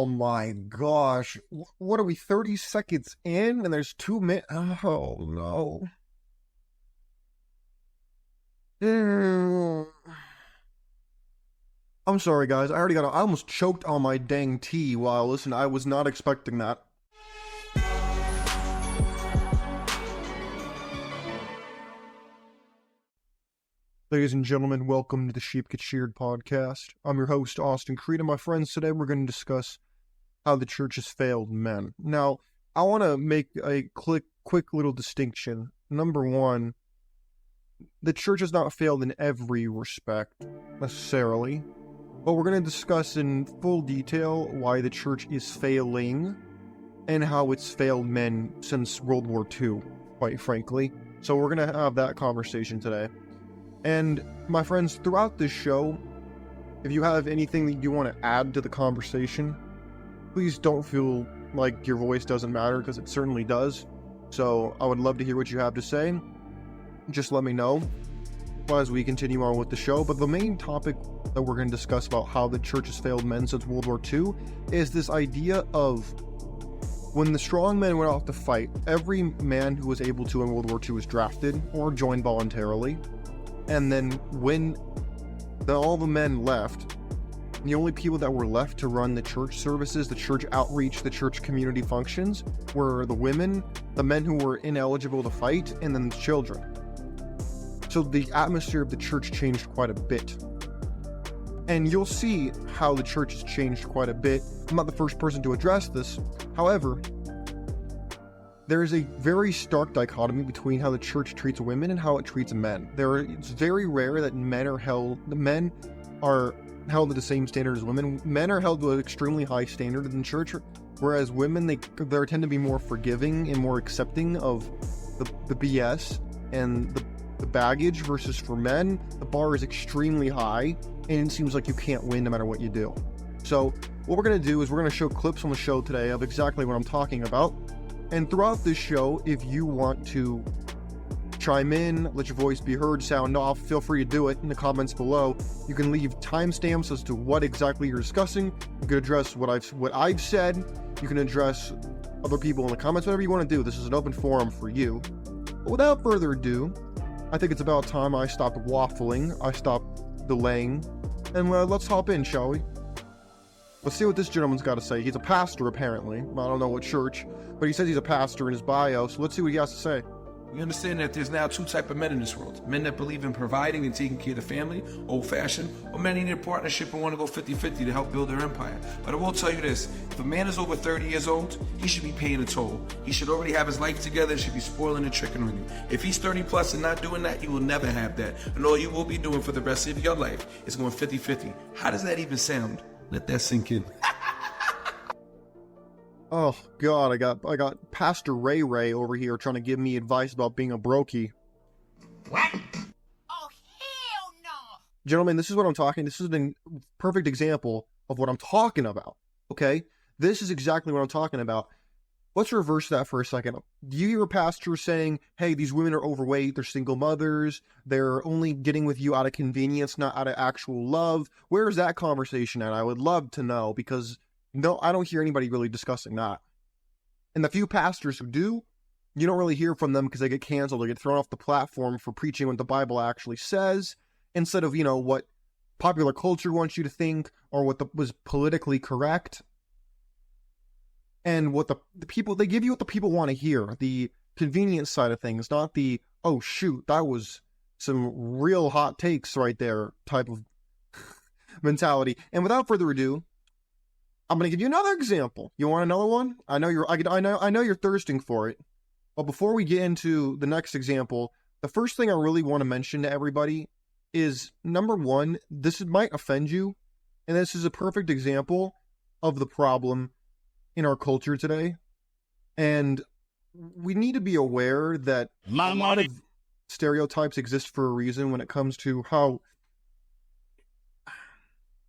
Oh my gosh. What are we, 30 seconds in and there's 2 minutes? Oh no. I'm sorry guys, I almost choked on my dang tea while listening. I was not expecting that. Ladies and gentlemen, welcome to the Sheep Get Sheared podcast. I'm your host, Austin Creed, and my friends, today we're going to discuss how the church has failed men. Now, I want to make a quick little distinction. Number one, the church has not failed in every respect, necessarily, but we're going to discuss in full detail why the church is failing and how it's failed men since World War II, quite frankly. So we're going to have that conversation today. And my friends, throughout this show, if you have anything that you want to add to the conversation, please don't feel like your voice doesn't matter, because it certainly does. So I would love to hear what you have to say. Just let me know as we continue on with the show. But the main topic that we're going to discuss about how the church has failed men since World War II is this idea of when the strong men went off to fight, every man who was able to in World War II was drafted or joined voluntarily. And then when all the men left, the only people that were left to run the church services, the church outreach, the church community functions, were the women, the men who were ineligible to fight, and then the children. So the atmosphere of the church changed quite a bit. And you'll see how the church has changed quite a bit. I'm not the first person to address this. However, there is a very stark dichotomy between how the church treats women and how it treats men. It's very rare that men are held to the same standard as women. Men are held to an extremely high standard in church, whereas women, they tend to be more forgiving and more accepting of the BS and the baggage, versus for men, the bar is extremely high, and it seems like you can't win no matter what you do. So what we're going to do is we're going to show clips on the show today of exactly what I'm talking about. And throughout this show, if you want to chime in, let your voice be heard, sound off, feel free to do it in the comments below. You can leave timestamps as to what exactly you're discussing. You can address what I've said. You can address other people in the comments, whatever you want to do. This is an open forum for you. But without further ado, I think it's about time I stopped waffling, I stopped delaying, and let's hop in, shall we? Let's see what this gentleman's got to say. He's a pastor, apparently. I don't know what church, but he says he's a pastor in his bio, so let's see what he has to say. We understand that there's now two types of men in this world. Men that believe in providing and taking care of the family, old-fashioned, or men in a partnership and want to go 50-50 to help build their empire. But I will tell you this, if a man is over 30 years old, he should be paying a toll. He should already have his life together, should be spoiling and tricking on you. If he's 30 plus and not doing that, you will never have that. And all you will be doing for the rest of your life is going 50-50. How does that even sound? Let that sink in. Oh God, I got Pastor Ray over here trying to give me advice about being a brokey. What? Oh hell no! Gentlemen, this is what I'm talking. This is a perfect example of what I'm talking about. Okay, this is exactly what I'm talking about. Let's reverse that for a second. Do you hear a pastor saying, "Hey, these women are overweight. They're single mothers. They're only getting with you out of convenience, not out of actual love"? Where is that conversation at? I would love to know, because no, I don't hear anybody really discussing that. And the few pastors who do, you don't really hear from them because they get canceled. They get thrown off the platform for preaching what the Bible actually says, instead of, what popular culture wants you to think, or what was politically correct. And what the people, they give you what the people want to hear, the convenience side of things, not the, oh shoot, that was some real hot takes right there type of mentality. And without further ado, I'm going to give you another example. You want another one? I know you're thirsting for it. But before we get into the next example, the first thing I really want to mention to everybody is, number one, this might offend you, and this is a perfect example of the problem in our culture today. And we need to be aware that a lot of stereotypes exist for a reason when it comes to how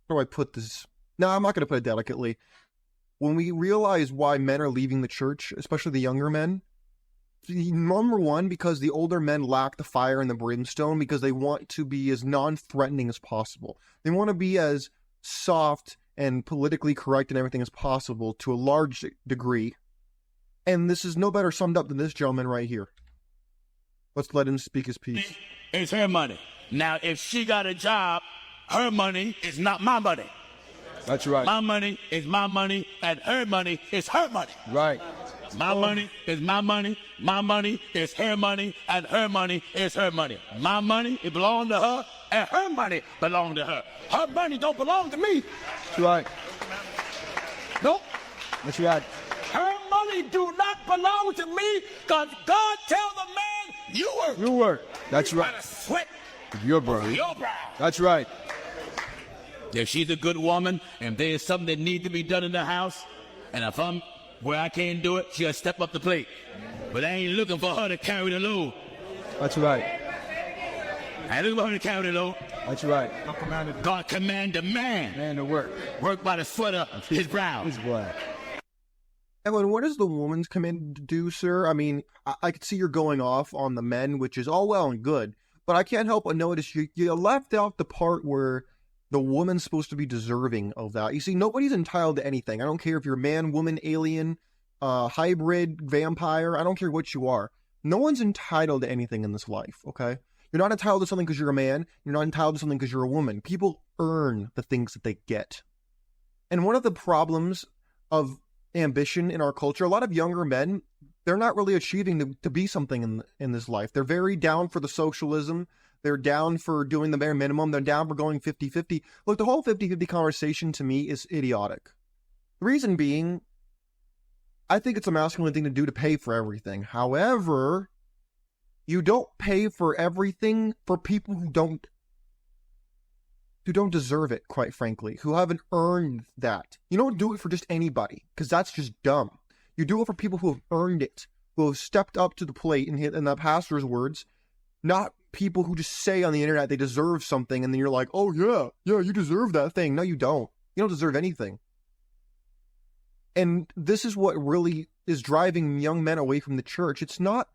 do I put this? No, I'm not going to put it delicately. When we realize why men are leaving the church, especially the younger men, number one, because the older men lack the fire and the brimstone, because they want to be as non-threatening as possible. They want to be as soft and politically correct and everything as possible to a large degree. And this is no better summed up than this gentleman right here. Let's let him speak his piece. It's her money. Now, if she got a job, her money is not my money. That's right. My money is my money, and her money is her money. Right. My money is my money is her money, and her money is her money. My money, it belongs to her, and her money belongs to her. Her money don't belong to me. That's right. Nope. That's right. Her money do not belong to me, because God tells the man, you work. You work. That's right. Gotta sweat Your brow. your brow. That's right. If she's a good woman, and there's something that needs to be done in the house, and if I'm where I can't do it, she'll step up the plate. But I ain't looking for her to carry the load. That's right. I ain't looking for her to carry the load. That's right. God command a man Man to work. work by the sweat of his brow. His black. Evan, what is the woman's command to do, sir? I mean, I could see you're going off on the men, which is all well and good, but I can't help but notice you left out the part where the woman's supposed to be deserving of that. You see, nobody's entitled to anything. I don't care if you're man, woman, alien, hybrid, vampire. I don't care what you are. No one's entitled to anything in this life, okay? You're not entitled to something because you're a man. You're not entitled to something because you're a woman. People earn the things that they get. And one of the problems of ambition in our culture, a lot of younger men, they're not really achieving to be something in this life. They're very down for the socialism. They're down for doing the bare minimum. They're down for going 50-50. Look, the whole 50-50 conversation to me is idiotic. The reason being, I think it's a masculine thing to do to pay for everything. However, you don't pay for everything for people who don't deserve it, quite frankly, who haven't earned that. You don't do it for just anybody, because that's just dumb. You do it for people who have earned it, who have stepped up to the plate, in the pastor's words, not people who just say on the internet they deserve something, and then you're like, oh yeah, you deserve that thing. No, you don't. You don't deserve anything. And this is what really is driving young men away from the church. It's not,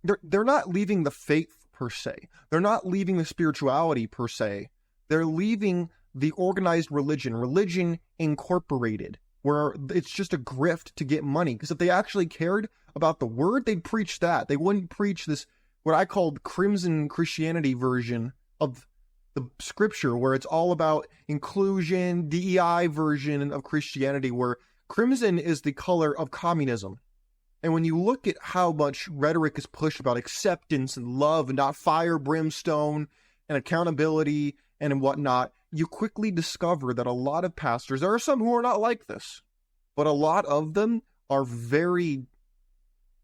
they're not leaving the faith per se. They're not leaving the spirituality per se. They're leaving the organized religion incorporated, where it's just a grift to get money. Because if they actually cared about the word, they'd preach that. They wouldn't preach this, what I called crimson Christianity version of the scripture, where it's all about inclusion, DEI version of Christianity, where crimson is the color of communism. And when you look at how much rhetoric is pushed about acceptance and love and not fire, brimstone, and accountability and whatnot, you quickly discover that a lot of pastors, there are some who are not like this, but a lot of them are very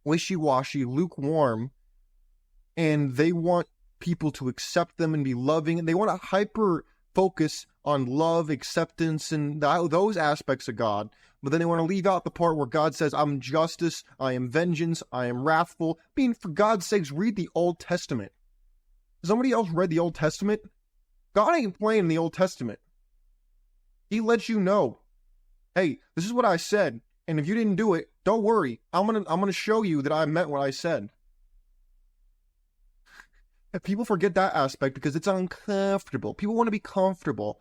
wishy-washy, lukewarm, and they want people to accept them and be loving, and they want to hyper focus on love, acceptance, and those aspects of God, but then they want to leave out the part where God says, I'm justice, I am vengeance, I am wrathful. I mean, for God's sakes, read the Old Testament. Has somebody else read the Old Testament? God ain't playing the Old Testament. He lets you know, hey, this is what I said, and if you didn't do it, don't worry. I'm gonna show you that I meant what I said. And people forget that aspect because it's uncomfortable. People want to be comfortable.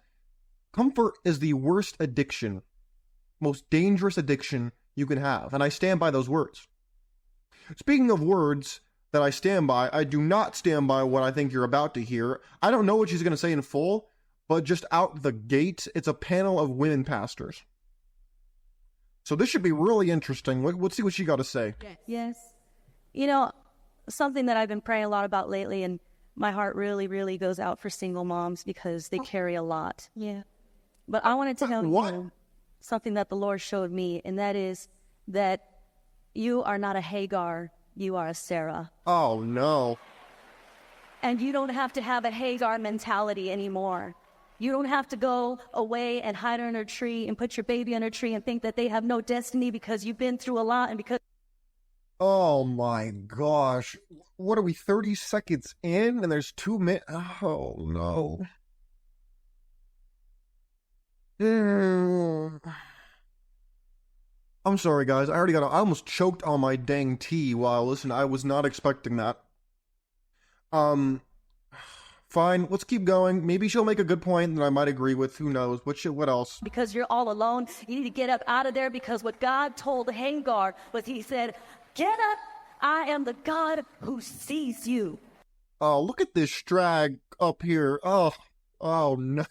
Comfort is the worst addiction, most dangerous addiction you can have, and I stand by those words. Speaking of words that I stand by, I do not stand by what I think you're about to hear. I don't know what she's going to say in full, but just out the gate, it's a panel of women pastors. So this should be really interesting. Let's see what she got to say. Yes. You know, something that I've been praying a lot about lately, and my heart really, really goes out for single moms because they carry a lot. Yeah. But I wanted to tell you something that the Lord showed me, and that is that you are not a Hagar, you are a Sarah. Oh, no. And you don't have to have a Hagar mentality anymore. You don't have to go away and hide under a tree and put your baby under a tree and think that they have no destiny because you've been through a lot and because... Oh my gosh. What are we, 30 seconds in and there's 2 minutes? Oh no. I'm sorry guys, I almost choked on my dang tea while I listened. I was not expecting that. Fine, let's keep going. Maybe she'll make a good point that I might agree with. Who knows? What else? Because you're all alone. You need to get up out of there, because what God told Hagar was, he said, get up. I am the God who sees you. Oh, look at this drag up here. Oh no.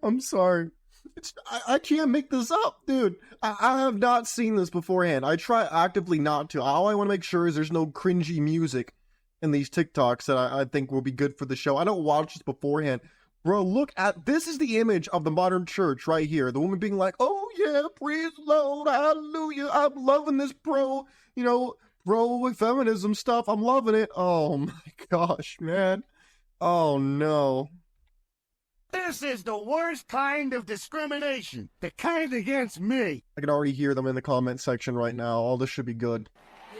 I'm sorry. I can't make this up, dude. I have not seen this beforehand. I try actively not to. All I want to make sure is there's no cringy music in these TikToks that I think will be good for the show. I don't watch this beforehand. Bro, look at, this is the image of the modern church right here. The woman being like, oh yeah, praise the Lord, hallelujah, I'm loving this pro feminism stuff. I'm loving it. Oh my gosh, man. Oh no. This is the worst kind of discrimination. The kind against me. I can already hear them in the comment section right now. All this should be good.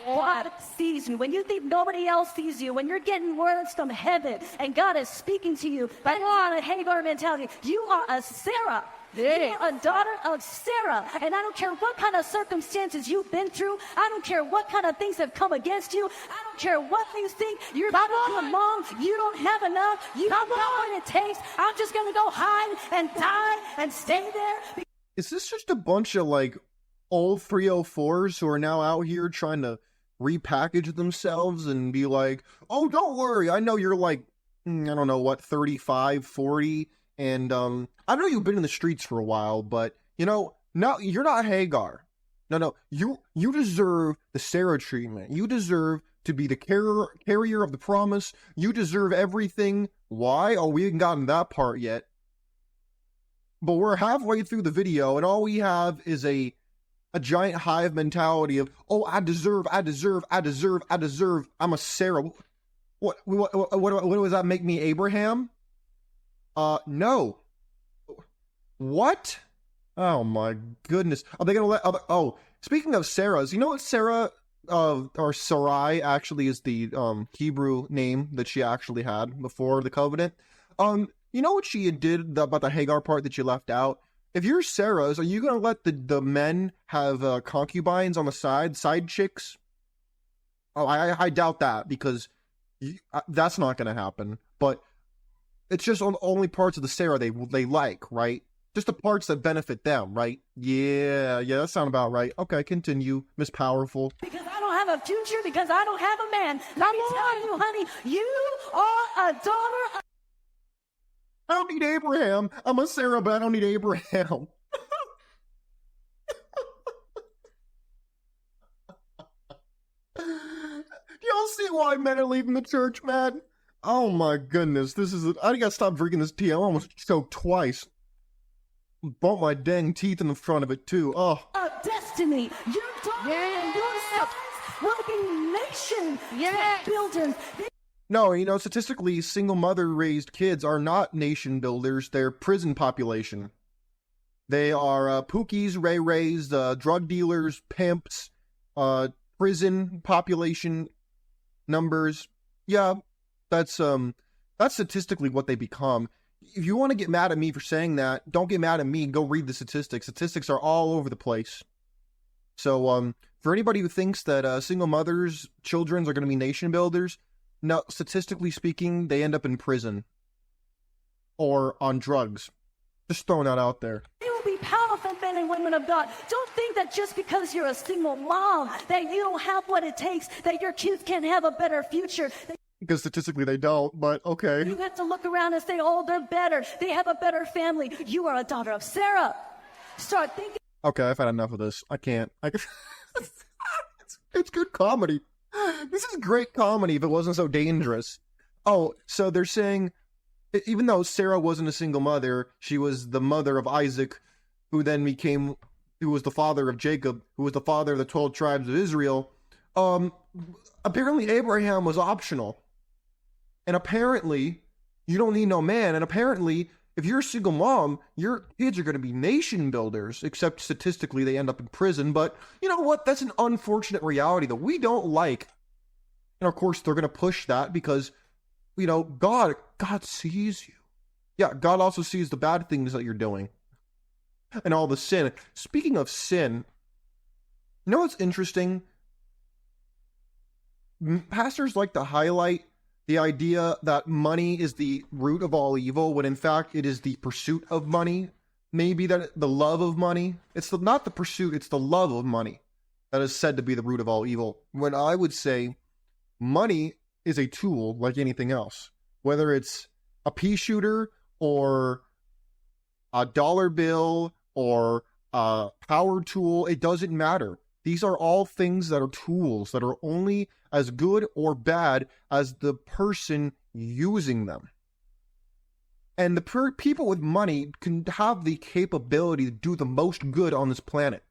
God sees you when you think nobody else sees you, when you're getting words from heaven and God is speaking to you. But you are a Hagar mentality. You are a Sarah. You are a daughter of Sarah. And I don't care what kind of circumstances you've been through. I don't care what kind of things have come against you. I don't care what you think. You're about to be a mom. You don't have enough. You don't know what it takes. I'm just going to go hide and die and stay there. Is this just a bunch of like old 304s who are now out here trying to repackage themselves and be like, oh, don't worry, I know you're like, I don't know what, 35, 40, and I know you've been in the streets for a while, but no, you're not Hagar. No, you deserve the Sarah treatment. You deserve to be the carrier of the promise. You deserve everything. Why? Oh, we haven't gotten that part yet. But we're halfway through the video, and all we have is a giant hive mentality of, oh, I deserve, I'm a Sarah. What does that make me, Abraham? No. What? Oh my goodness. Are they gonna let oh, speaking of Sarahs, you know what Sarah, or Sarai actually is the, Hebrew name that she actually had before the covenant? You know what she did about the Hagar part that you left out? If you're Sarah's, are you going to let the men have concubines on the side chicks? Oh, I doubt that, because that's not going to happen. But it's just only parts of the Sarah they like, right? Just the parts that benefit them, right? Yeah, that sounds about right. Okay, continue, Miss Powerful. Because I don't have a future, because I don't have a man. Let me tell you, honey, you are a daughter of... I don't need Abraham. I'm a Sarah, but I don't need Abraham. Y'all see why men are leaving the church, man? Oh my goodness, I gotta stop drinking this tea. I almost choked twice. Bumped my dang teeth in the front of it too. Oh. Destiny. Your daughter and your sons will be nation builders. No, statistically, single mother-raised kids are not nation builders. They're prison population. They are pookies, ray-rays, drug dealers, pimps, prison population numbers. Yeah, that's statistically what they become. If you want to get mad at me for saying that, don't get mad at me. Go read the statistics. Statistics are all over the place. So, for anybody who thinks that single mothers' children are going to be nation builders, no, statistically speaking, they end up in prison or on drugs. Just throwing that out there. You will be powerful men and women of God. Don't think that just because you're a single mom that you don't have what it takes, that your kids can't have a better future. Because statistically they don't, but okay. You have to look around and say, oh, they're better. They have a better family. You are a daughter of Sarah. Start thinking. Okay, I've had enough of this. I can't. It's good comedy. This is great comedy if it wasn't so dangerous. Oh, so they're saying, even though Sarah wasn't a single mother, she was the mother of Isaac, who was the father of Jacob, who was the father of the 12 tribes of Israel. Apparently Abraham was optional. And apparently, you don't need no man. And apparently, if you're a single mom, your kids are going to be nation builders, except statistically they end up in prison. But you know what? That's an unfortunate reality that we don't like. And of course, they're going to push that because, God sees you. Yeah, God also sees the bad things that you're doing and all the sin. Speaking of sin, you know what's interesting? pastors like to highlight the idea that money is the root of all evil, when in fact it is the pursuit of money. Maybe that the love of money. Not the pursuit, it's the love of money that is said to be the root of all evil. When I would say money is a tool like anything else, whether it's a pea shooter or a dollar bill or a power tool, it doesn't matter. These are all things that are tools that are only as good or bad as the person using them. And the people with money can have the capability to do the most good on this planet.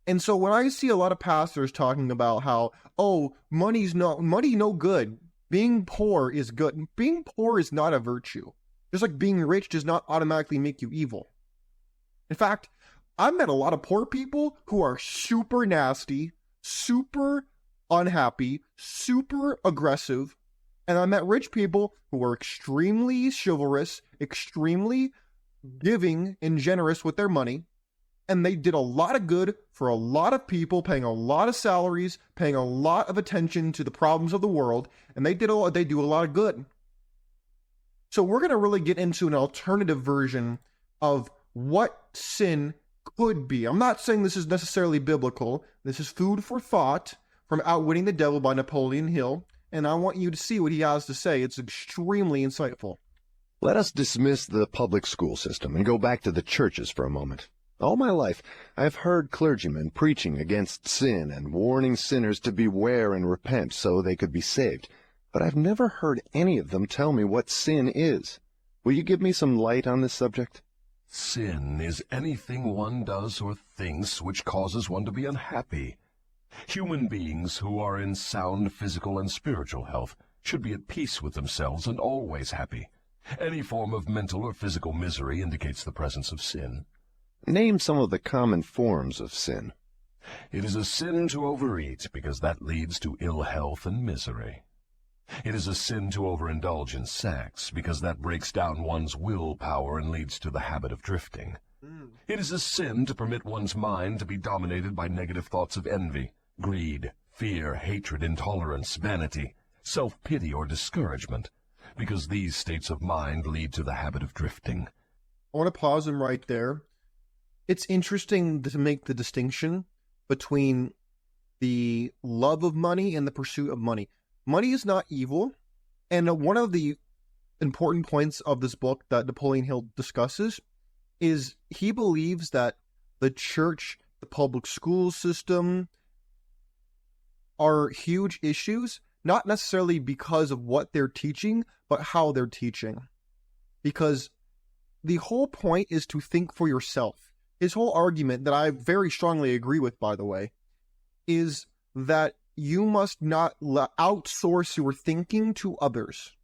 And so when I see a lot of pastors talking about how, oh, money no good, being poor is good. Being poor is not a virtue. Just like being rich does not automatically make you evil. In fact, I've met a lot of poor people who are super nasty, super unhappy, super aggressive. And I met rich people who are extremely chivalrous, extremely giving and generous with their money. And they did a lot of good for a lot of people, paying a lot of salaries, paying a lot of attention to the problems of the world. And they do a lot of good. So we're going to really get into an alternative version of what sin could be. I'm not saying this is necessarily biblical. This is food for thought from Outwitting the Devil by Napoleon Hill. And I want you to see what he has to say. It's extremely insightful. Let us dismiss the public school system and go back to the churches for a moment. All my life, I have heard clergymen preaching against sin and warning sinners to beware and repent so they could be saved. But I've never heard any of them tell me what sin is. Will you give me some light on this subject? Sin is anything one does or thinks which causes one to be unhappy. Human beings who are in sound physical and spiritual health should be at peace with themselves and always happy. Any form of mental or physical misery indicates the presence of sin. Name some of the common forms of sin. It is a sin to overeat because that leads to ill health and misery. It is a sin to overindulge in sex because that breaks down one's willpower and leads to the habit of drifting. It is a sin to permit one's mind to be dominated by negative thoughts of envy, greed, fear, hatred, intolerance, vanity, self-pity, or discouragement, because these states of mind lead to the habit of drifting. I want to pause him right there. It's interesting to make the distinction between the love of money and the pursuit of money. Money is not evil, and one of the important points of this book that Napoleon Hill discusses is he believes that the church, the public school system, are huge issues, not necessarily because of what they're teaching, but how they're teaching. Because the whole point is to think for yourself. His whole argument, that I very strongly agree with, by the way, is that you must not outsource your thinking to others.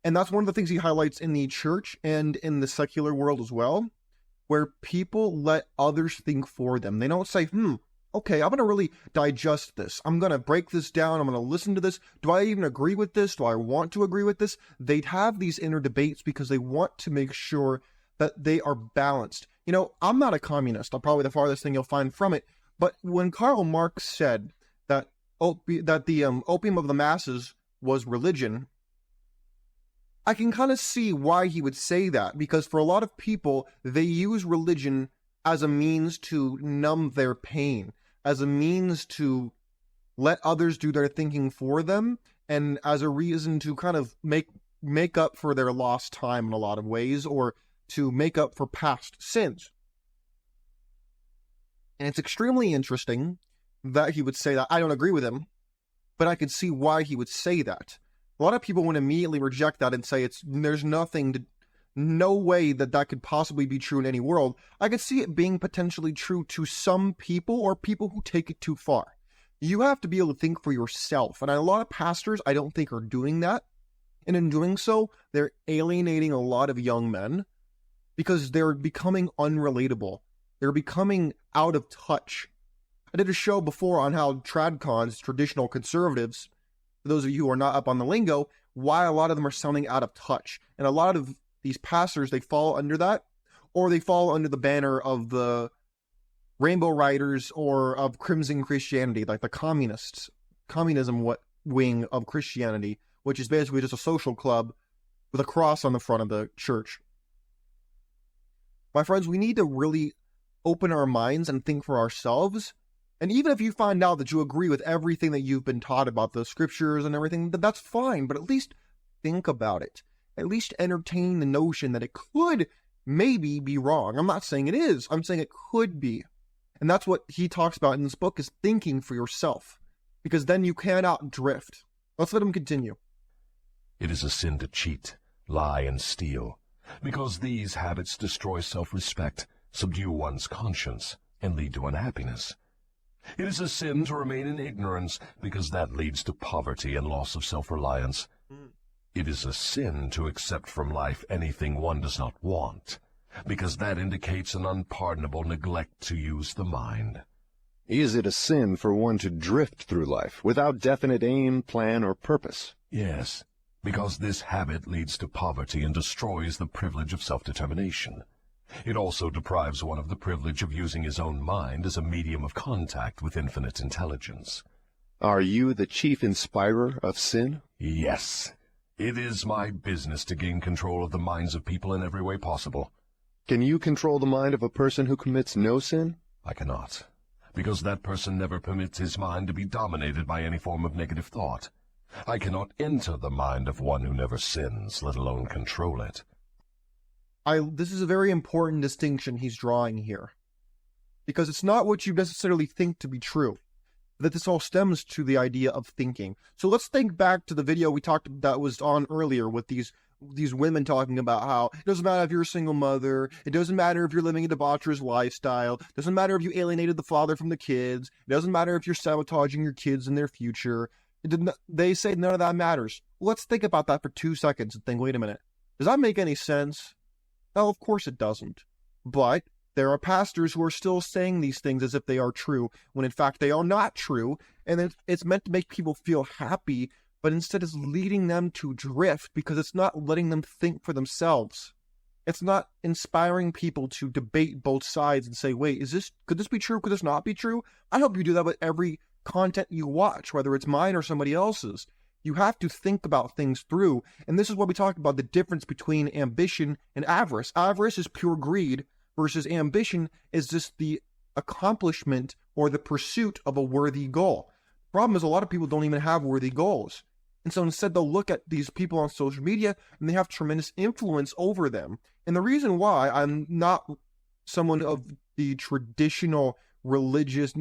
And that's one of the things he highlights in the church and in the secular world as well, where people let others think for them. They don't say, okay, I'm going to really digest this. I'm going to break this down. I'm going to listen to this. Do I even agree with this? Do I want to agree with this? They'd have these inner debates because they want to make sure that they are balanced. You know, I'm not a communist. I'm probably the farthest thing you'll find from it. But when Karl Marx said that the opium of the masses was religion, I can kind of see why he would say that, because for a lot of people, they use religion as a means to numb their pain, as a means to let others do their thinking for them, and as a reason to kind of make up for their lost time in a lot of ways, or to make up for past sins. And it's extremely interesting that he would say that. I don't agree with him, but I could see why he would say that. A lot of people would immediately reject that and say there's no way that could possibly be true in any world. I could see it being potentially true to some people, or people who take it too far. You have to be able to think for yourself. And a lot of pastors, I don't think, are doing that. And in doing so, they're alienating a lot of young men because they're becoming unrelatable. They're becoming out of touch. I did a show before on how tradcons, traditional conservatives, for those of you who are not up on the lingo, why a lot of them are sounding out of touch. And a lot of these pastors, they fall under that, or they fall under the banner of the Rainbow Riders or of Crimson Christianity, like the communist communism wing of Christianity, which is basically just a social club with a cross on the front of the church. My friends, we need to really open our minds and think for ourselves. And even if you find out that you agree with everything that you've been taught about the scriptures and everything, that's fine, but at least think about it. At least entertain the notion that it could maybe be wrong. I'm not saying it is. I'm saying it could be. And that's what he talks about in this book, is thinking for yourself. Because then you cannot drift. Let's let him continue. It is a sin to cheat, lie, and steal, because these habits destroy self-respect, subdue one's conscience, and lead to unhappiness. It is a sin to remain in ignorance, because that leads to poverty and loss of self-reliance. It is a sin to accept from life anything one does not want, because that indicates an unpardonable neglect to use the mind. Is it a sin for one to drift through life without definite aim, plan, or purpose? Yes, because this habit leads to poverty and destroys the privilege of self-determination. It also deprives one of the privilege of using his own mind as a medium of contact with infinite intelligence. Are you the chief inspirer of sin? Yes. It is my business to gain control of the minds of people in every way possible. Can you control the mind of a person who commits no sin? I cannot, because that person never permits his mind to be dominated by any form of negative thought. I cannot enter the mind of one who never sins, let alone control it. This is a very important distinction he's drawing here, because it's not what you necessarily think to be true, that this all stems to the idea of thinking. So let's think back to the video we talked that was on earlier with these women talking about how it doesn't matter if you're a single mother, it doesn't matter if you're living a debaucherous lifestyle, it doesn't matter if you alienated the father from the kids, it doesn't matter if you're sabotaging your kids and their future. They say none of that matters. Let's think about that for 2 seconds and think, wait a minute, does that make any sense? No, of course it doesn't. But there are pastors who are still saying these things as if they are true, when in fact they are not true, and it's meant to make people feel happy, but instead it's leading them to drift because it's not letting them think for themselves. It's not inspiring people to debate both sides and say, wait, could this be true? Could this not be true? I hope you do that with every content you watch, whether it's mine or somebody else's. You have to think about things through, and this is what we talk about, the difference between ambition and avarice. Avarice is pure greed, versus ambition is just the accomplishment or the pursuit of a worthy goal. The problem is a lot of people don't even have worthy goals. And so instead they'll look at these people on social media and they have tremendous influence over them. And the reason why I'm not someone of the traditional religious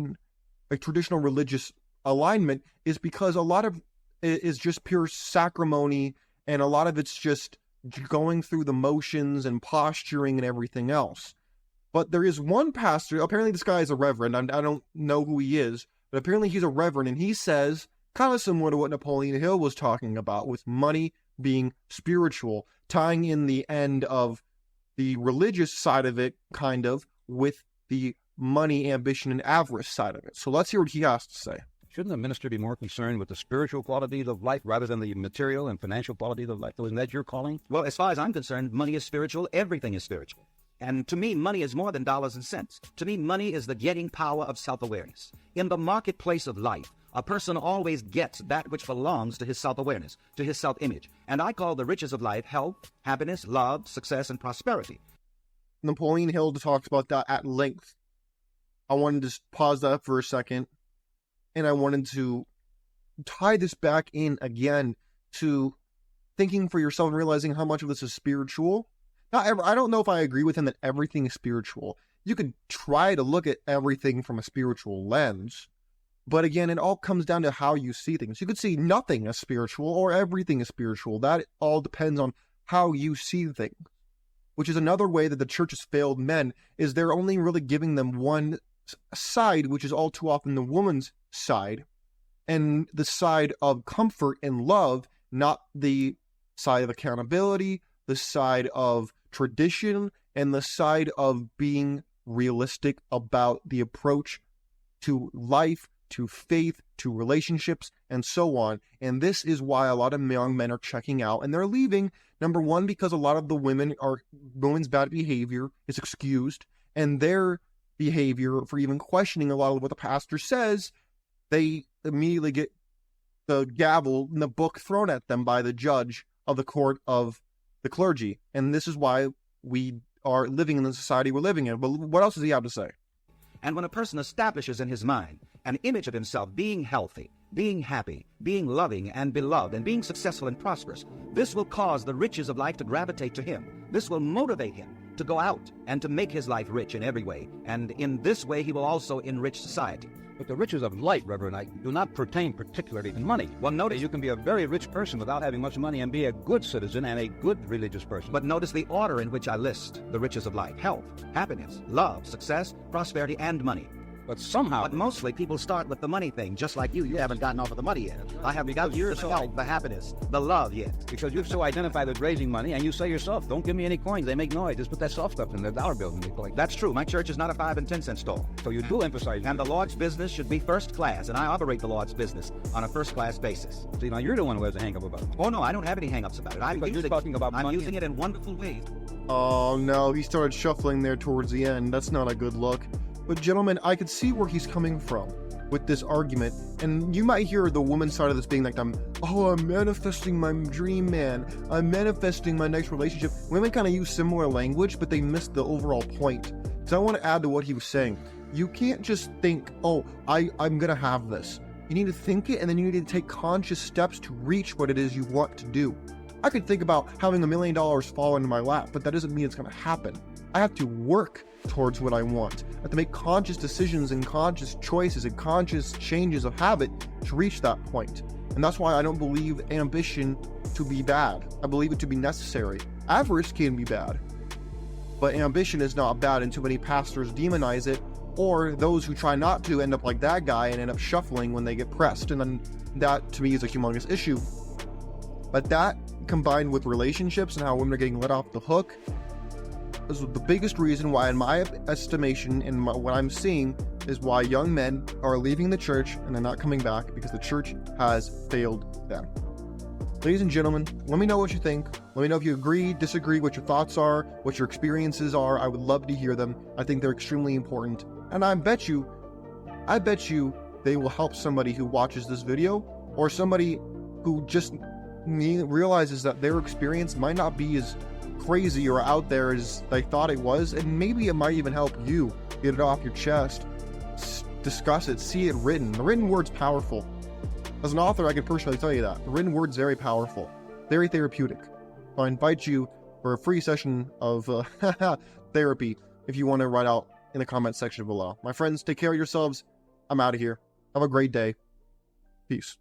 alignment is because a lot of it is just pure sacrimony, and a lot of it's just going through the motions and posturing and everything else. But there is one pastor, apparently this guy is a reverend, I don't know who he is, but apparently he's a reverend, and he says, kind of similar to what Napoleon Hill was talking about, with money being spiritual, tying in the end of the religious side of it, kind of, with the money, ambition, and avarice side of it. So let's hear what he has to say. Shouldn't the minister be more concerned with the spiritual qualities of life rather than the material and financial qualities of life? Isn't that your calling? Well, as far as I'm concerned, money is spiritual. Everything is spiritual. And to me, money is more than dollars and cents. To me, money is the getting power of self-awareness. In the marketplace of life, a person always gets that which belongs to his self-awareness, to his self-image. And I call the riches of life health, happiness, love, success, and prosperity. Napoleon Hill talks about that at length. I wanted to pause that for a second, and I wanted to tie this back in again to thinking for yourself and realizing how much of this is spiritual. I don't know if I agree with him that everything is spiritual. You could try to look at everything from a spiritual lens, but again, it all comes down to how you see things. You could see nothing as spiritual or everything as spiritual. That all depends on how you see things, which is another way that the church has failed men, is they're only really giving them one side, which is all too often the woman's side, and the side of comfort and love, not the side of accountability, the side of tradition, and the side of being realistic about the approach to life, to faith, to relationships, and so on. And this is why a lot of young men are checking out, and they're leaving, number one, because a lot of the women's bad behavior is excused, and their behavior for even questioning a lot of what the pastor says, they immediately get the gavel and the book thrown at them by the judge of the court of the clergy. And this is why we are living in the society we're living in. But what else does he have to say? And when a person establishes in his mind an image of himself being healthy, being happy, being loving and beloved, and being successful and prosperous, this will cause the riches of life to gravitate to him. This will motivate him to go out and to make his life rich in every way. And in this way, he will also enrich society. But the riches of life, Reverend, do not pertain particularly to money. Well, notice you can be a very rich person without having much money and be a good citizen and a good religious person. But notice the order in which I list the riches of life: health, happiness, love, success, prosperity, and money. But somehow... But mostly people start with the money thing, just like you. You haven't gotten off of the money yet. I haven't got yours, the health, the happiness, the love yet. Because you've so identified with raising money, and you say yourself, don't give me any coins, they make noise. Just put that soft stuff in the dollar bills and they collect. That's true. My church is not a 5 and 10 cent store. So you do emphasize. And the Lord's business should be first class, and I operate the Lord's business on a first class basis. See, now you're the one who has a hang-up about it. Oh no, I don't have any hang-ups about it. I'm using it in wonderful ways. Oh no, he started shuffling there towards the end. That's not a good look. But gentlemen, I could see where he's coming from with this argument. And you might hear the woman's side of this being like, I'm manifesting my dream man. I'm manifesting my next relationship. Women kind of use similar language, but they miss the overall point. So I want to add to what he was saying. You can't just think, I'm going to have this. You need to think it, and then you need to take conscious steps to reach what it is you want to do. I could think about having $1 million fall into my lap, but that doesn't mean it's going to happen. I have to work towards what I want. I have to make conscious decisions and conscious choices and conscious changes of habit to reach that point. And that's why I don't believe ambition to be bad. I believe it to be necessary. Avarice can be bad, but ambition is not bad, and too many pastors demonize it, or those who try not to end up like that guy and end up shuffling when they get pressed. And then that, to me, is a humongous issue. But that, combined with relationships and how women are getting let off the hook, is the biggest reason why, in my estimation, and what I'm seeing, is why young men are leaving the church and they're not coming back, because the church has failed them. Ladies and gentlemen, let me know what you think. Let me know if you agree, disagree, what your thoughts are, what your experiences are. I would love to hear them. I think they're extremely important. And I bet you they will help somebody who watches this video, or somebody who just realizes that their experience might not be as crazy or out there as they thought it was, and maybe it might even help you get it off your chest, discuss it, see it written. The written word's powerful. As an author, I can personally tell you that. The written word's very powerful, very therapeutic. I invite you for a free session of therapy if you want to write out in the comment section below. My friends, take care of yourselves. I'm out of here. Have a great day. Peace.